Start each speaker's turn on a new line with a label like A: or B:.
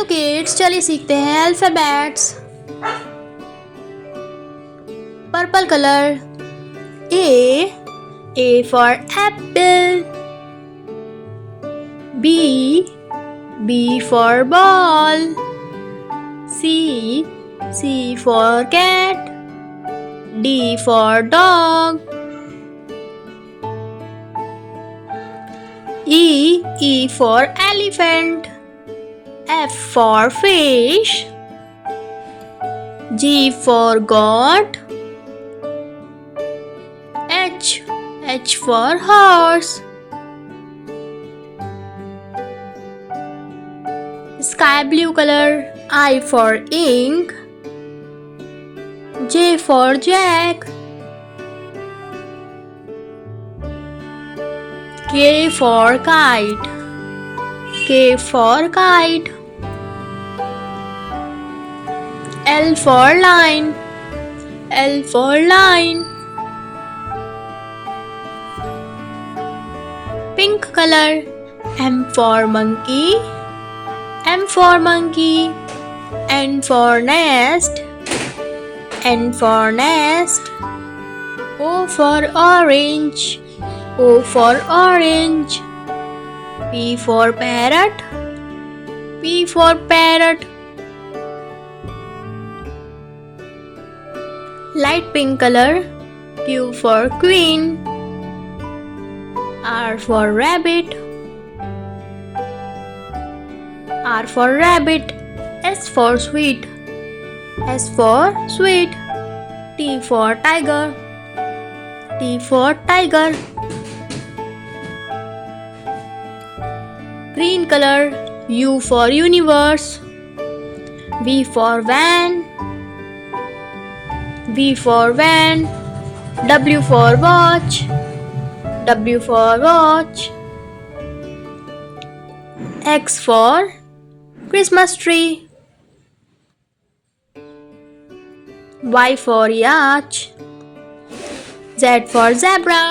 A: Hello kids, चलिए सीखते हैं alphabets. Purple colour. A for apple. B for ball. C for cat. D for dog. E for elephant. F for fish. G for goat. H for horse. Sky blue color. I for ink. J for jack. K for kite. K for kite. L for line. L for line. Pink color. M for monkey. M for monkey. N for nest. N for nest. O for orange. O for orange. P for parrot. P for parrot. Light pink color. Q for queen. R for rabbit. R for rabbit. S for sweet. S for sweet. T for tiger. T for tiger. Green color. U for universe. V for van. V for van. W for watch. W for watch. X for Christmas tree. Y for yacht. Z for zebra.